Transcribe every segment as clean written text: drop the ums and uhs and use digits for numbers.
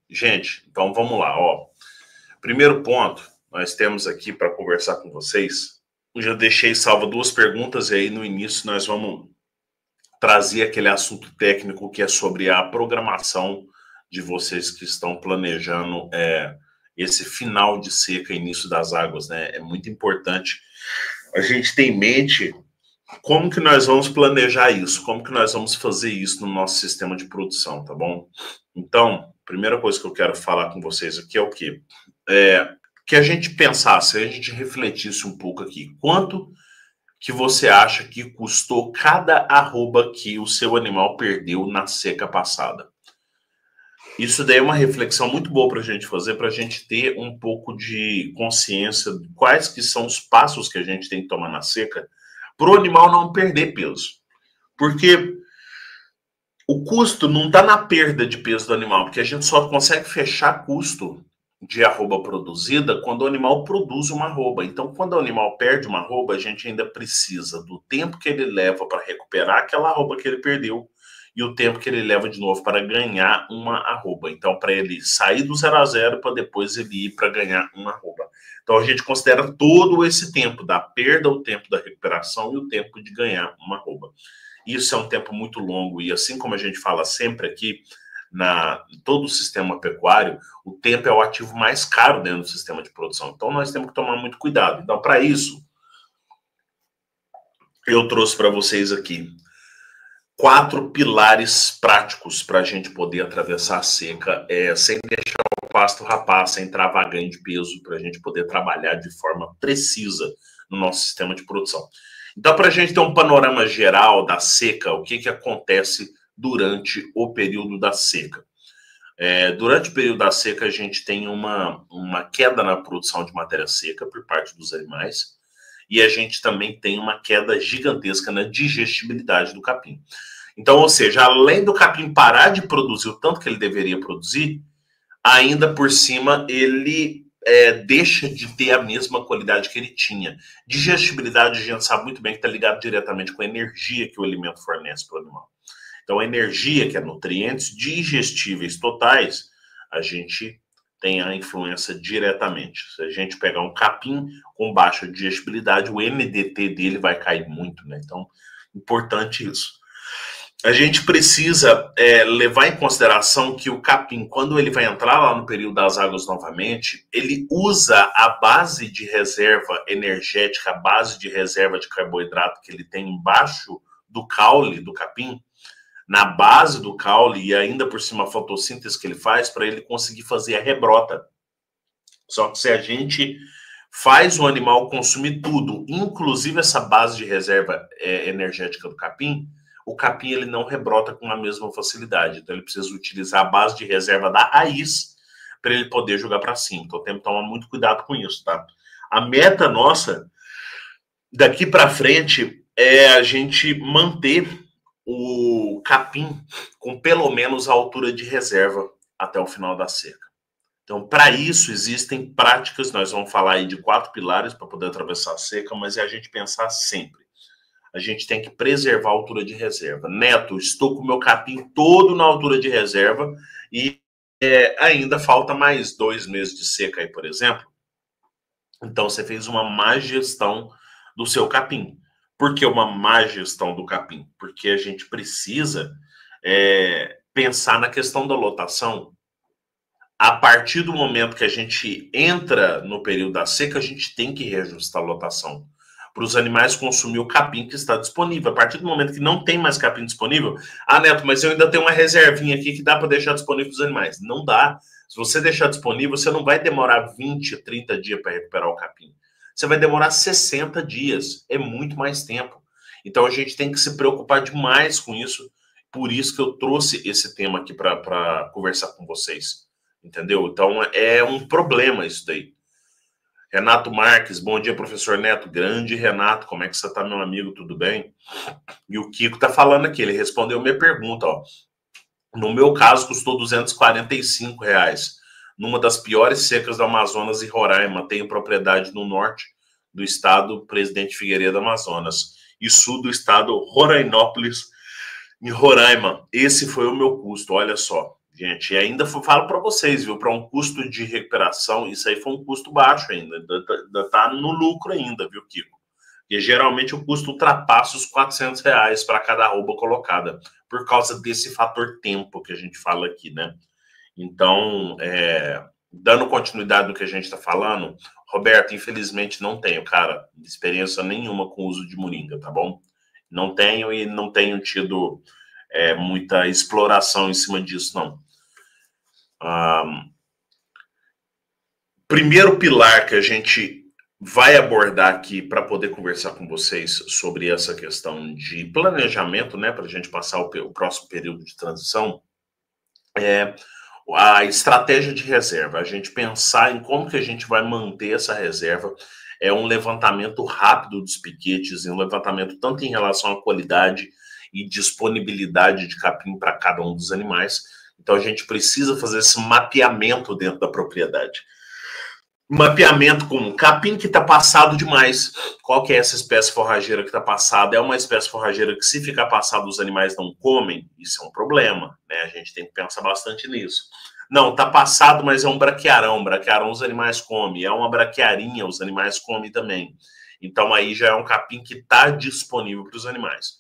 Gente, então vamos lá, ó. Primeiro ponto, nós temos aqui para conversar com vocês. Eu já deixei salvo duas perguntas e aí no início nós vamos trazer aquele assunto técnico que é sobre a programação de vocês que estão planejando esse final de seca, início das águas, né? É muito importante a gente ter em mente como que nós vamos planejar isso, como que nós vamos fazer isso no nosso sistema de produção, tá bom? Então, primeira coisa que eu quero falar com vocês aqui é o quê? Que a gente pensasse, a gente refletisse um pouco aqui. Quanto que você acha que custou cada arroba que o seu animal perdeu na seca passada? Isso daí é uma reflexão muito boa para a gente fazer, para a gente ter um pouco de consciência de quais que são os passos que a gente tem que tomar na seca para o animal não perder peso. Porque o custo não está na perda de peso do animal, porque a gente só consegue fechar custo de arroba produzida quando o animal produz uma arroba. Então, quando o animal perde uma arroba, a gente ainda precisa do tempo que ele leva para recuperar aquela arroba que ele perdeu e o tempo que ele leva de novo para ganhar uma arroba. Então, para ele sair do 0 a 0 para depois ele ir para ganhar uma arroba. Então, a gente considera todo esse tempo da perda, o tempo da recuperação e o tempo de ganhar uma arroba. Isso é um tempo muito longo e assim como a gente fala sempre aqui, em todo o sistema pecuário, o tempo é o ativo mais caro dentro do sistema de produção. Então, nós temos que tomar muito cuidado. Então, para isso, eu trouxe para vocês aqui 4 pilares práticos para a gente poder atravessar a seca sem deixar o pasto rapar, sem travar ganho de peso, para a gente poder trabalhar de forma precisa no nosso sistema de produção. Então, para a gente ter um panorama geral da seca, o que acontece durante o período da seca? Durante o período da seca, a gente tem uma queda na produção de matéria seca por parte dos animais e a gente também tem uma queda gigantesca na digestibilidade do capim. Então, ou seja, além do capim parar de produzir o tanto que ele deveria produzir, ainda por cima ele deixa de ter a mesma qualidade que ele tinha. Digestibilidade, a gente sabe muito bem que está ligado diretamente com a energia que o alimento fornece para o animal. Então, a energia, que é nutrientes digestíveis totais, a gente tem a influência diretamente. Se a gente pegar um capim com baixa digestibilidade, o NDT dele vai cair muito, né? Então, importante isso. A gente precisa levar em consideração que o capim, quando ele vai entrar lá no período das águas novamente, ele usa a base de reserva energética, a base de reserva de carboidrato que ele tem embaixo do caule do capim, na base do caule e ainda por cima a fotossíntese que ele faz para ele conseguir fazer a rebrota. Só que se a gente faz o animal consumir tudo, inclusive essa base de reserva energética do capim, o capim ele não rebrota com a mesma facilidade. Então ele precisa utilizar a base de reserva da raiz para ele poder jogar para cima. Então temos que tomar muito cuidado com isso, tá? A meta nossa daqui para frente é a gente manter o capim com pelo menos a altura de reserva até o final da seca. Então, para isso, existem práticas, nós vamos falar aí de 4 pilares para poder atravessar a seca, mas é a gente pensar sempre. A gente tem que preservar a altura de reserva. Neto, estou com o meu capim todo na altura de reserva e ainda falta mais 2 meses de seca aí, por exemplo. Então, você fez uma má gestão do seu capim. Por que uma má gestão do capim? Porque a gente precisa pensar na questão da lotação. A partir do momento que a gente entra no período da seca, a gente tem que reajustar a lotação para os animais consumir o capim que está disponível. A partir do momento que não tem mais capim disponível, Neto, mas eu ainda tenho uma reservinha aqui que dá para deixar disponível para os animais. Não dá. Se você deixar disponível, você não vai demorar 20, 30 dias para recuperar o capim. Você vai demorar 60 dias. É muito mais tempo. Então, a gente tem que se preocupar demais com isso. Por isso que eu trouxe esse tema aqui para conversar com vocês. Entendeu? Então, é um problema isso daí. Renato Marques, bom dia, professor Neto. Grande Renato, como é que você está, meu amigo? Tudo bem? E o Kiko está falando aqui, ele respondeu minha pergunta, ó. No meu caso, custou R$245. Numa das piores secas do Amazonas e Roraima. Tenho propriedade no norte do estado Presidente Figueiredo, Amazonas. E sul do estado Rorainópolis, em Roraima. Esse foi o meu custo, olha só. gente. E ainda falo para vocês, viu? Para um custo de recuperação, isso aí foi um custo baixo ainda. Ainda tá no lucro ainda, viu, Kiko? E geralmente o custo ultrapassa os R$ 400 para cada arroba colocada, por causa desse fator tempo que a gente fala aqui, né? Então, dando continuidade no que a gente está falando, Roberto, infelizmente não tenho, cara, experiência nenhuma com o uso de moringa, tá bom? Não tenho e não tenho tido muita exploração em cima disso, não. Primeiro pilar que a gente vai abordar aqui para poder conversar com vocês sobre essa questão de planejamento, né, para a gente passar o próximo período de transição, é a estratégia de reserva. A gente pensar em como que a gente vai manter essa reserva, é um levantamento rápido dos piquetes, um levantamento tanto em relação à qualidade e disponibilidade de capim para cada um dos animais. Então a gente precisa fazer esse mapeamento dentro da propriedade. Mapeamento com capim que está passado demais. Qual que é essa espécie forrageira que está passada? É uma espécie forrageira que, se ficar passado, os animais não comem? Isso é um problema, né? A gente tem que pensar bastante nisso. Não, está passado, mas é um braquiarão. Braquiarão os animais comem. É uma braquiarinha, os animais comem também. Então aí já é um capim que está disponível para os animais.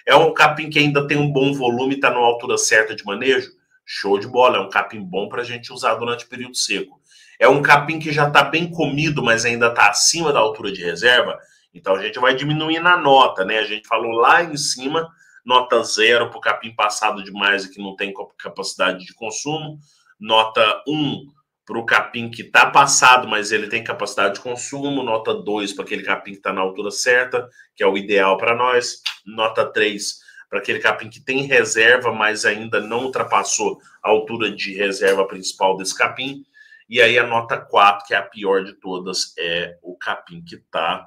É um capim que ainda tem um bom volume, está na altura certa de manejo? Show de bola, é um capim bom para a gente usar durante o período seco. É um capim que já está bem comido, mas ainda está acima da altura de reserva, então a gente vai diminuir na nota, né? A gente falou lá em cima, nota 0 para o capim passado demais e que não tem capacidade de consumo, nota 1 para o capim que está passado, mas ele tem capacidade de consumo, nota 2 para aquele capim que está na altura certa, que é o ideal para nós, nota 3 para aquele capim que tem reserva, mas ainda não ultrapassou a altura de reserva principal desse capim. E aí a nota 4, que é a pior de todas, é o capim que está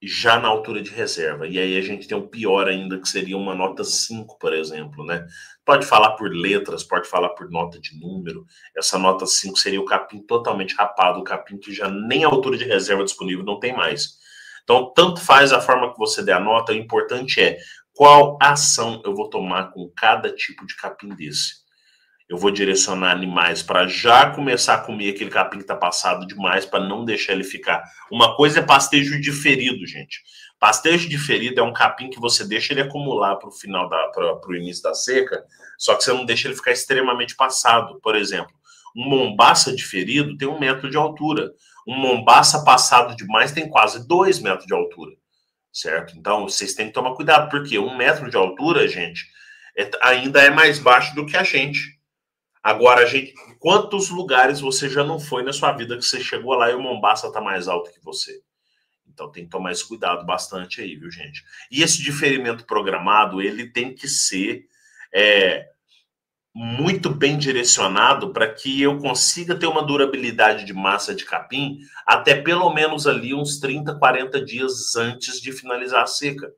já na altura de reserva. E aí a gente tem o pior ainda, que seria uma nota 5, por exemplo, né? Pode falar por letras, pode falar por nota de número. Essa nota 5 seria o capim totalmente rapado, o capim que já nem a altura de reserva disponível não tem mais. Então, tanto faz a forma que você der a nota, o importante é qual ação eu vou tomar com cada tipo de capim desse. Eu vou direcionar animais para já começar a comer aquele capim que está passado demais, para não deixar ele ficar. Uma coisa é pastejo diferido, gente. Pastejo diferido é um capim que você deixa ele acumular para o final para o início da seca, só que você não deixa ele ficar extremamente passado. Por exemplo, um mombaça diferido tem 1 metro de altura. Um mombaça passado demais tem quase 2 metros de altura, certo? Então, vocês têm que tomar cuidado, porque 1 metro de altura, gente, ainda é mais baixo do que a gente. Agora, gente, quantos lugares você já não foi na sua vida que você chegou lá e o mombaça está mais alto que você? Então tem que tomar esse cuidado bastante aí, viu, gente? E esse diferimento programado, ele tem que ser muito bem direcionado para que eu consiga ter uma durabilidade de massa de capim até pelo menos ali uns 30, 40 dias antes de finalizar a seca.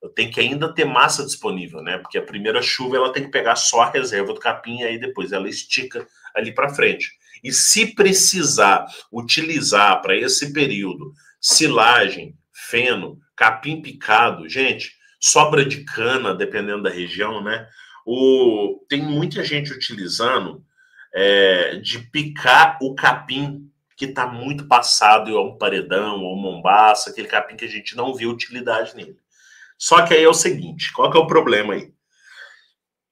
Eu tenho que ainda ter massa disponível, né? Porque a primeira chuva ela tem que pegar só a reserva do capim e aí depois ela estica ali para frente. E se precisar utilizar para esse período silagem, feno, capim picado, gente, sobra de cana, dependendo da região, né? Tem muita gente utilizando de picar o capim que está muito passado, ou um paredão, ou mombaça, aquele capim que a gente não vê utilidade nele. Só que aí é o seguinte, qual que é o problema aí?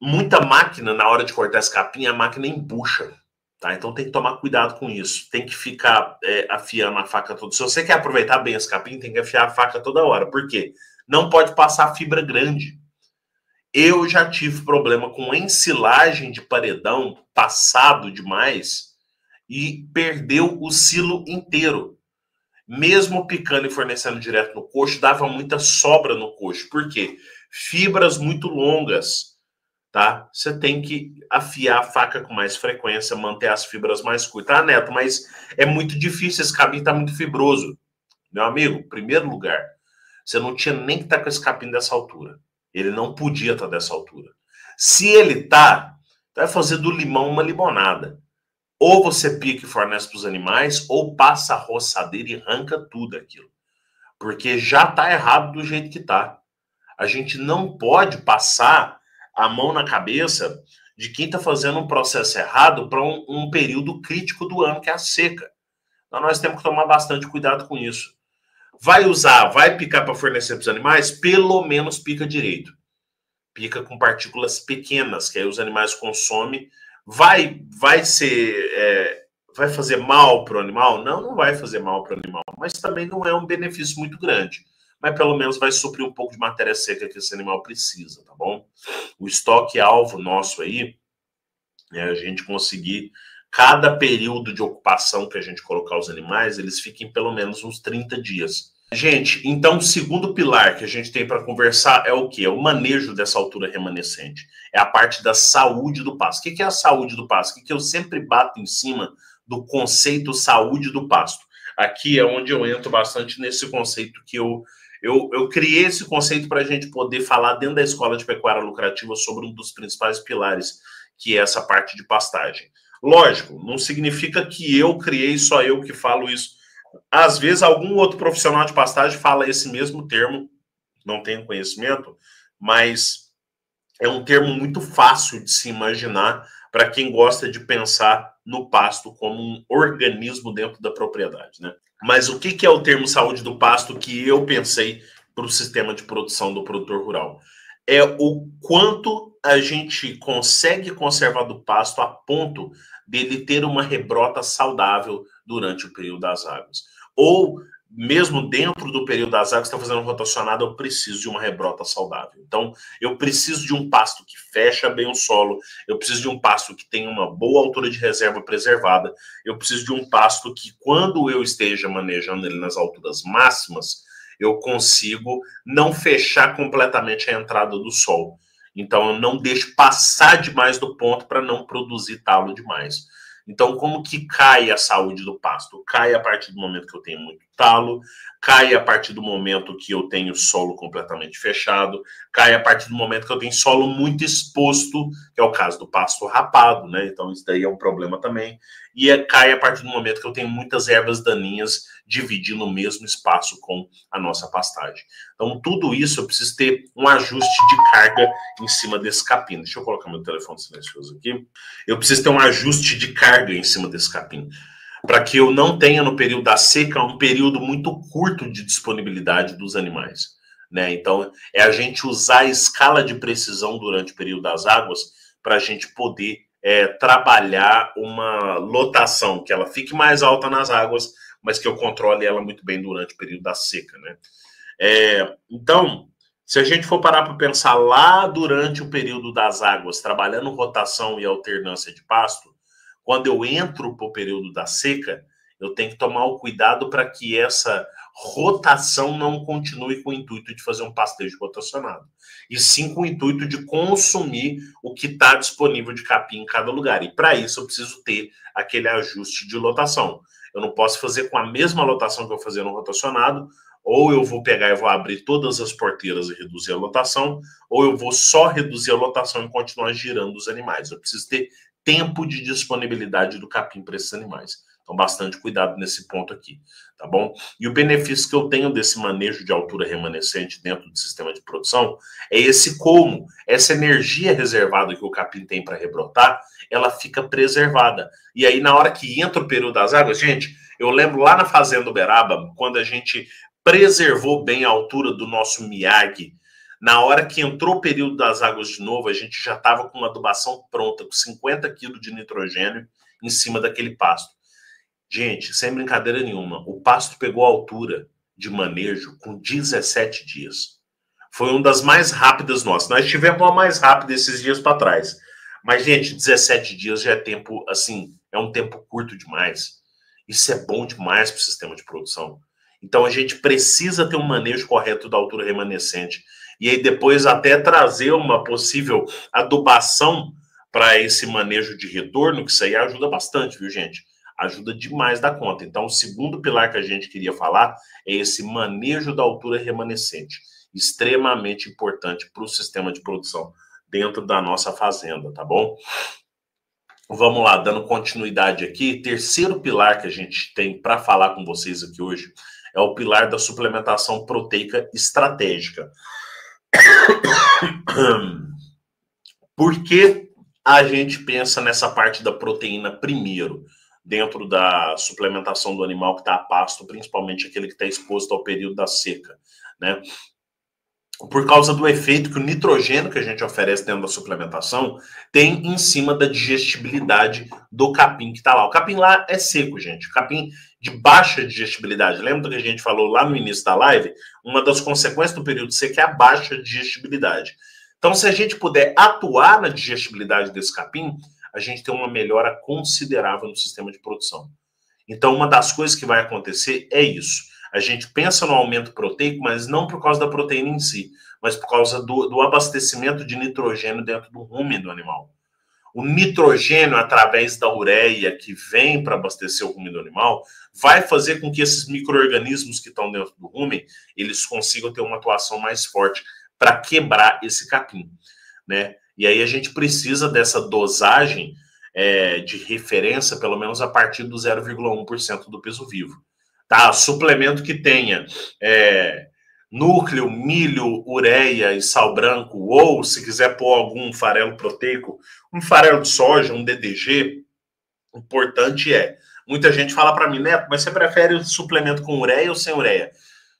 Muita máquina, na hora de cortar esse capim, a máquina embucha, tá? Então tem que tomar cuidado com isso. Tem que ficar afiando a faca toda. Se você quer aproveitar bem esse capim, tem que afiar a faca toda hora. Por quê? Não pode passar fibra grande. Eu já tive problema com ensilagem de paredão passado demais e perdeu o silo inteiro. Mesmo picando e fornecendo direto no coxo, dava muita sobra no coxo. Por quê? Fibras muito longas, tá? Você tem que afiar a faca com mais frequência, manter as fibras mais curtas. Ah, Neto, mas é muito difícil, esse capim tá muito fibroso. Meu amigo, em primeiro lugar, você não tinha nem que estar com esse capim dessa altura. Ele não podia estar dessa altura. Se ele tá, vai fazer do limão uma limonada. Ou você pica e fornece para os animais, ou passa a roçadeira e arranca tudo aquilo. Porque já está errado do jeito que está. A gente não pode passar a mão na cabeça de quem está fazendo um processo errado para um período crítico do ano, que é a seca. Então, nós temos que tomar bastante cuidado com isso. Vai picar para fornecer para os animais? Pelo menos pica direito. Pica com partículas pequenas, que aí os animais consomem. Vai fazer mal para o animal? Não, não vai fazer mal para o animal, mas também não é um benefício muito grande. Mas pelo menos vai suprir um pouco de matéria seca que esse animal precisa, tá bom? O estoque alvo nosso aí é a gente conseguir, cada período de ocupação que a gente colocar os animais, eles fiquem pelo menos uns 30 dias. Gente, então o segundo pilar que a gente tem para conversar é o quê? É o manejo dessa altura remanescente. É a parte da saúde do pasto. O que é a saúde do pasto? O que eu sempre bato em cima do conceito saúde do pasto? Aqui é onde eu entro bastante nesse conceito que eu criei esse conceito para a gente poder falar dentro da Escola de Pecuária Lucrativa sobre um dos principais pilares, que é essa parte de pastagem. Lógico, não significa que eu criei, só eu que falo isso. Às vezes, algum outro profissional de pastagem fala esse mesmo termo, não tenho conhecimento, mas é um termo muito fácil de se imaginar para quem gosta de pensar no pasto como um organismo dentro da propriedade, né? Mas o que é o termo saúde do pasto que eu pensei para o sistema de produção do produtor rural? É o quanto a gente consegue conservar do pasto a ponto dele ter uma rebrota saudável durante o período das águas. Ou, mesmo dentro do período das águas, está fazendo rotacionado, eu preciso de uma rebrota saudável. Então, eu preciso de um pasto que fecha bem o solo, eu preciso de um pasto que tenha uma boa altura de reserva preservada, eu preciso de um pasto que, quando eu esteja manejando ele nas alturas máximas, eu consigo não fechar completamente a entrada do sol. Então, eu não deixo passar demais do ponto para não produzir talo demais. Então, como que cai a saúde do pasto? Cai a partir do momento que eu tenho muito talo, cai a partir do momento que eu tenho solo completamente fechado, cai a partir do momento que eu tenho solo muito exposto, que é o caso do pasto rapado, né? Então, isso daí é um problema também. E cai a partir do momento que eu tenho muitas ervas daninhas dividindo o mesmo espaço com a nossa pastagem. Então, tudo isso eu preciso ter um ajuste de carga em cima desse capim. Deixa eu colocar meu telefone silencioso aqui. Eu preciso ter um ajuste de carga em cima desse capim, para que eu não tenha no período da seca um período muito curto de disponibilidade dos animais, né? Então, é a gente usar a escala de precisão durante o período das águas para a gente poder trabalhar uma lotação que ela fique mais alta nas águas, mas que eu controle ela muito bem durante o período da seca, né? Então, se a gente for parar para pensar lá durante o período das águas, trabalhando rotação e alternância de pasto, quando eu entro para o período da seca, eu tenho que tomar o cuidado para que essa rotação não continue com o intuito de fazer um pastejo rotacionado, e sim com o intuito de consumir o que está disponível de capim em cada lugar. E para isso eu preciso ter aquele ajuste de lotação. Eu não posso fazer com a mesma lotação que eu fazia no rotacionado, ou eu vou pegar e vou abrir todas as porteiras e reduzir a lotação, ou eu vou só reduzir a lotação e continuar girando os animais. Eu preciso ter tempo de disponibilidade do capim para esses animais. Então, bastante cuidado nesse ponto aqui, tá bom? E o benefício que eu tenho desse manejo de altura remanescente dentro do sistema de produção é esse como essa energia reservada que o capim tem para rebrotar, ela fica preservada. E aí, na hora que entra o período das águas, gente, eu lembro lá na Fazenda Uberaba, quando a gente preservou bem a altura do nosso miag, na hora que entrou o período das águas de novo, a gente já estava com uma adubação pronta, com 50 quilos de nitrogênio em cima daquele pasto. Gente, sem brincadeira nenhuma, o pasto pegou a altura de manejo com 17 dias. Foi uma das mais rápidas nossas. Nós tivemos uma mais rápida esses dias para trás. Mas, gente, 17 dias já é tempo, assim, é um tempo curto demais. Isso é bom demais para o sistema de produção. Então, a gente precisa ter um manejo correto da altura remanescente. E aí, depois, até trazer uma possível adubação para esse manejo de retorno, que isso aí ajuda bastante, viu, gente? Ajuda demais da conta. Então, o segundo pilar que a gente queria falar é esse manejo da altura remanescente. Extremamente importante para o sistema de produção dentro da nossa fazenda, tá bom? Vamos lá, dando continuidade aqui. Terceiro pilar que a gente tem para falar com vocês aqui hoje é o pilar da suplementação proteica estratégica. Por que a gente pensa nessa parte da proteína primeiro, dentro da suplementação do animal que está a pasto, principalmente aquele que está exposto ao período da seca, né? Por causa do efeito que o nitrogênio que a gente oferece dentro da suplementação tem em cima da digestibilidade do capim que está lá. O capim lá é seco, gente. O capim de baixa digestibilidade. Lembra que a gente falou lá no início da live? Uma das consequências do período seco é a baixa digestibilidade. Então, se a gente puder atuar na digestibilidade desse capim, a gente tem uma melhora considerável no sistema de produção. Então, uma das coisas que vai acontecer é isso. A gente pensa no aumento proteico, mas não por causa da proteína em si, mas por causa do abastecimento de nitrogênio dentro do rumen do animal. O nitrogênio, através da ureia que vem para abastecer o rumen do animal, vai fazer com que esses micro-organismos que estão dentro do rumen, eles consigam ter uma atuação mais forte para quebrar esse capim, né? E aí a gente precisa dessa dosagem de referência, pelo menos a partir do 0,1% do peso vivo. Tá? Suplemento que tenha núcleo, milho, ureia e sal branco, ou se quiser pôr algum farelo proteico, um farelo de soja, um DDG, o importante muita gente fala para mim, Neto, mas você prefere suplemento com ureia ou sem ureia?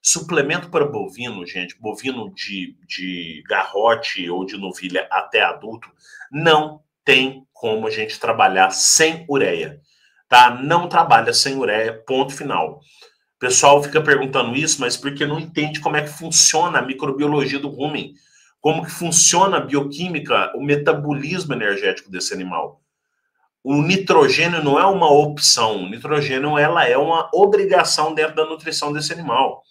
Suplemento para bovino, gente, bovino de garrote ou de novilha até adulto, não tem como a gente trabalhar sem ureia, tá? Não trabalha sem ureia, ponto final. O pessoal fica perguntando isso, mas porque não entende como é que funciona a microbiologia do rumen, como que funciona a bioquímica, o metabolismo energético desse animal. O nitrogênio não é uma opção, o nitrogênio ela é uma obrigação dentro da nutrição desse animal.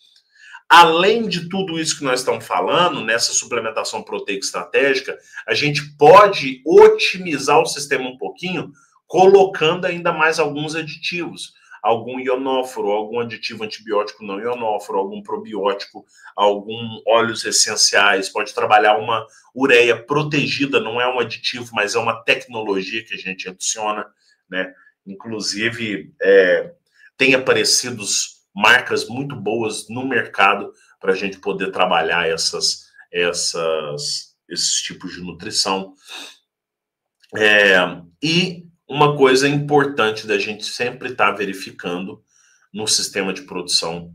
Além de tudo isso que nós estamos falando, nessa suplementação proteica estratégica, a gente pode otimizar o sistema um pouquinho, colocando ainda mais alguns aditivos. Algum ionóforo, algum aditivo antibiótico não ionóforo, algum probiótico, algum óleos essenciais. Pode trabalhar uma ureia protegida, não é um aditivo, mas é uma tecnologia que a gente adiciona, né? Inclusive, tem aparecido marcas muito boas no mercado para a gente poder trabalhar esses tipos de nutrição. E uma coisa importante da gente sempre estar verificando no sistema de produção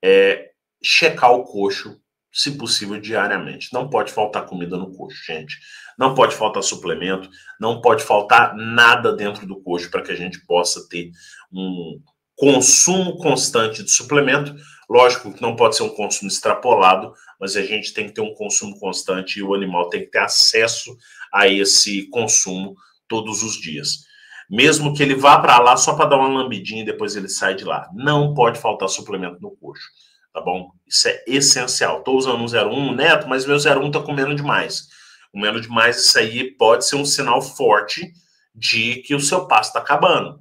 é checar o coxo, se possível, diariamente. Não pode faltar comida no coxo, gente. Não pode faltar suplemento, não pode faltar nada dentro do coxo para que a gente possa ter um consumo constante de suplemento. Lógico que não pode ser um consumo extrapolado, mas a gente tem que ter um consumo constante e o animal tem que ter acesso a esse consumo todos os dias. Mesmo que ele vá para lá só para dar uma lambidinha e depois ele sai de lá. Não pode faltar suplemento no coxo, tá bom? Isso é essencial. Estou usando um 0,1, Neto, mas meu 0,1 está comendo demais. Comendo demais, isso aí pode ser um sinal forte de que o seu pasto está acabando.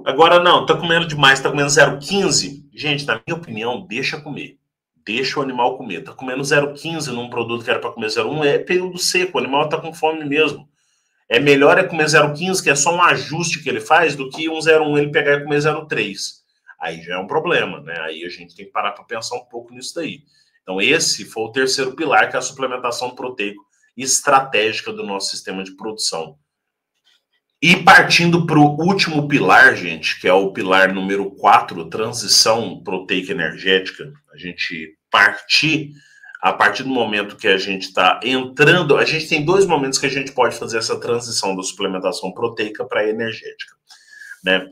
Agora, não, tá comendo demais, tá comendo 0,15. Gente, na minha opinião, deixa comer. Deixa o animal comer. Tá comendo 0,15 num produto que era para comer 0,1, é período seco, o animal tá com fome mesmo. É melhor comer 0,15, que é só um ajuste que ele faz, do que um 0,1 ele pegar e comer 0,3. Aí já é um problema, né? Aí a gente tem que parar para pensar um pouco nisso daí. Então, esse foi o terceiro pilar, que é a suplementação proteica estratégica do nosso sistema de produção. E partindo para o último pilar, gente, que é o pilar número 4, transição proteica energética, a gente partir, a partir do momento que a gente está entrando, a gente tem 2 momentos que a gente pode fazer essa transição da suplementação proteica para a energética, né?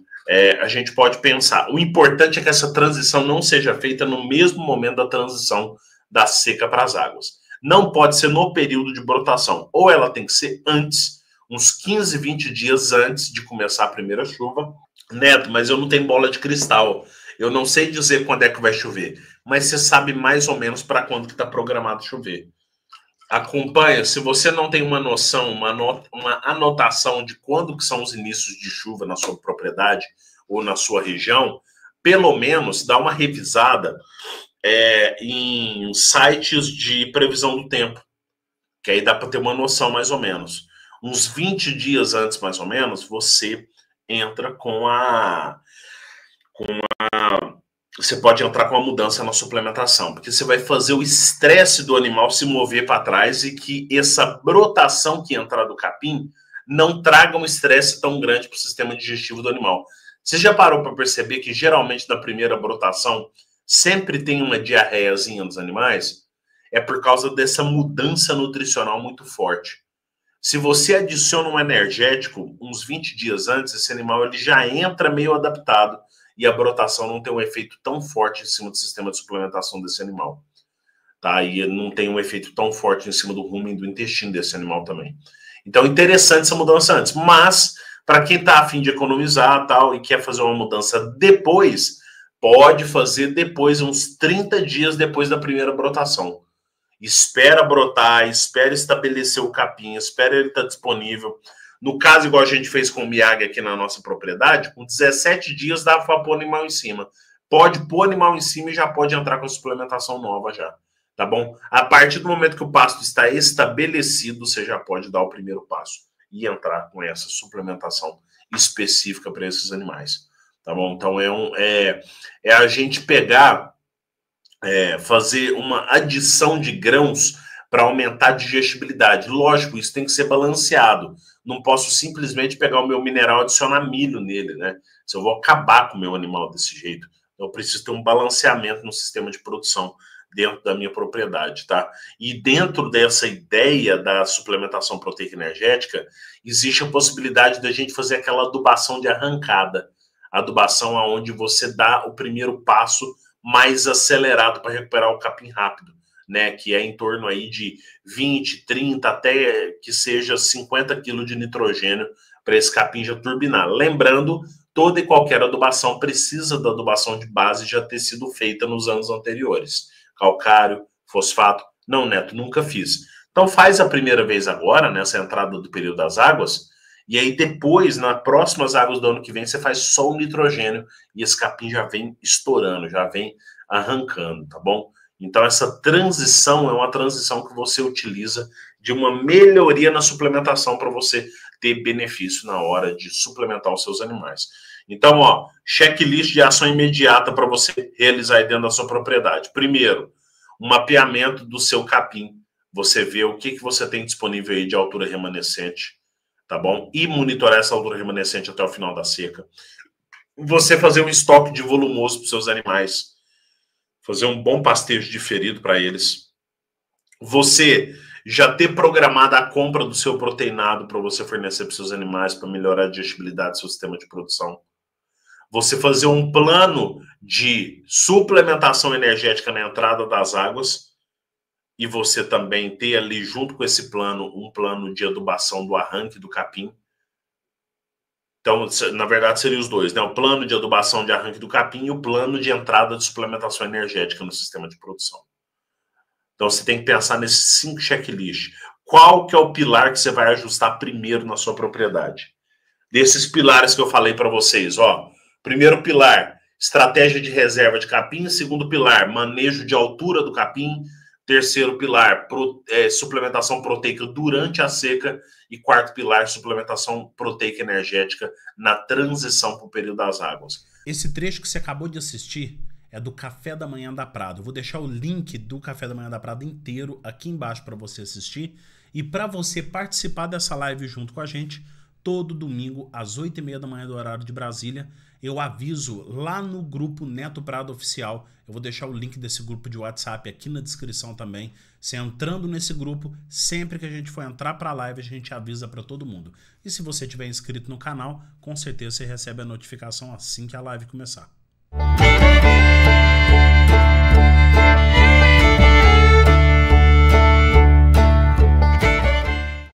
A gente pode pensar, o importante é que essa transição não seja feita no mesmo momento da transição da seca para as águas. Não pode ser no período de brotação, ou ela tem que ser antes, uns 15, 20 dias antes de começar a primeira chuva. Neto, mas eu não tenho bola de cristal. Eu não sei dizer quando é que vai chover. Mas você sabe mais ou menos para quando que está programado chover. Acompanha, se você não tem uma noção, uma anotação de quando que são os inícios de chuva na sua propriedade ou na sua região, pelo menos dá uma revisada em sites de previsão do tempo. Que aí dá para ter uma noção mais ou menos. Uns 20 dias antes, mais ou menos, você entra você pode entrar com a mudança na suplementação, porque você vai fazer o estresse do animal se mover para trás e que essa brotação que entrar do capim não traga um estresse tão grande para o sistema digestivo do animal. Você já parou para perceber que geralmente na primeira brotação sempre tem uma diarreiazinha nos animais? É por causa dessa mudança nutricional muito forte. Se você adiciona um energético uns 20 dias antes, esse animal ele já entra meio adaptado e a brotação não tem um efeito tão forte em cima do sistema de suplementação desse animal. Tá? E não tem um efeito tão forte em cima do rumen e do intestino desse animal também. Então, interessante essa mudança antes. Mas, para quem está a fim de economizar tal, e quer fazer uma mudança depois, pode fazer depois, uns 30 dias depois da primeira brotação. Espera brotar, espera estabelecer o capim, espera ele estar disponível. No caso, igual a gente fez com o Miyagi aqui na nossa propriedade, com 17 dias dá para pôr o animal em cima. Pode pôr o animal em cima e já pode entrar com a suplementação nova já, tá bom? A partir do momento que o pasto está estabelecido, você já pode dar o primeiro passo e entrar com essa suplementação específica para esses animais, tá bom? Então é a gente pegar, fazer uma adição de grãos para aumentar a digestibilidade. Lógico, isso tem que ser balanceado. Não posso simplesmente pegar o meu mineral e adicionar milho nele, né? Se eu vou acabar com o meu animal desse jeito, eu preciso ter um balanceamento no sistema de produção dentro da minha propriedade, tá? E dentro dessa ideia da suplementação proteica energética, existe a possibilidade da gente fazer aquela adubação de arrancada. Adubação onde você dá o primeiro passo mais acelerado para recuperar o capim rápido, né? Que é em torno aí de 20, 30, até que seja 50 kg de nitrogênio para esse capim já turbinar. Lembrando, toda e qualquer adubação precisa da adubação de base já ter sido feita nos anos anteriores. Calcário, fosfato. Não, Neto, nunca fiz. Então faz a primeira vez agora, nessa entrada do período das águas, e aí depois, nas próximas águas do ano que vem, você faz só o nitrogênio e esse capim já vem estourando, já vem arrancando, tá bom? Então essa transição é uma transição que você utiliza de uma melhoria na suplementação para você ter benefício na hora de suplementar os seus animais. Então, ó, checklist de ação imediata para você realizar aí dentro da sua propriedade. Primeiro, um mapeamento do seu capim. Você vê o que você tem disponível aí de altura remanescente, tá bom? E monitorar essa altura remanescente até o final da seca. Você fazer um estoque de volumoso para os seus animais. Fazer um bom pastejo diferido para eles. Você já ter programado a compra do seu proteinado para você fornecer para os seus animais, para melhorar a digestibilidade do seu sistema de produção. Você fazer um plano de suplementação energética na entrada das águas e você também ter ali, junto com esse plano, um plano de adubação do arranque do capim. Então, na verdade, seriam os dois, né? O plano de adubação de arranque do capim e o plano de entrada de suplementação energética no sistema de produção. Então, você tem que pensar nesses 5 checklists. Qual que é o pilar que você vai ajustar primeiro na sua propriedade? Desses pilares que eu falei para vocês, ó. Primeiro pilar, estratégia de reserva de capim. Segundo pilar, manejo de altura do capim. Terceiro pilar, suplementação proteica durante a seca. E quarto pilar, suplementação proteica energética na transição para o período das águas. Esse trecho que você acabou de assistir é do Café da Manhã da Prado. Eu vou deixar o link do Café da Manhã da Prado inteiro aqui embaixo para você assistir. E para você participar dessa live junto com a gente, todo domingo às 8h30 da manhã do horário de Brasília, eu aviso lá no grupo Neto Prado Oficial. Eu vou deixar o link desse grupo de WhatsApp aqui na descrição também. Você entrando nesse grupo, sempre que a gente for entrar para a live, a gente avisa para todo mundo. E se você tiver inscrito no canal, com certeza você recebe a notificação assim que a live começar.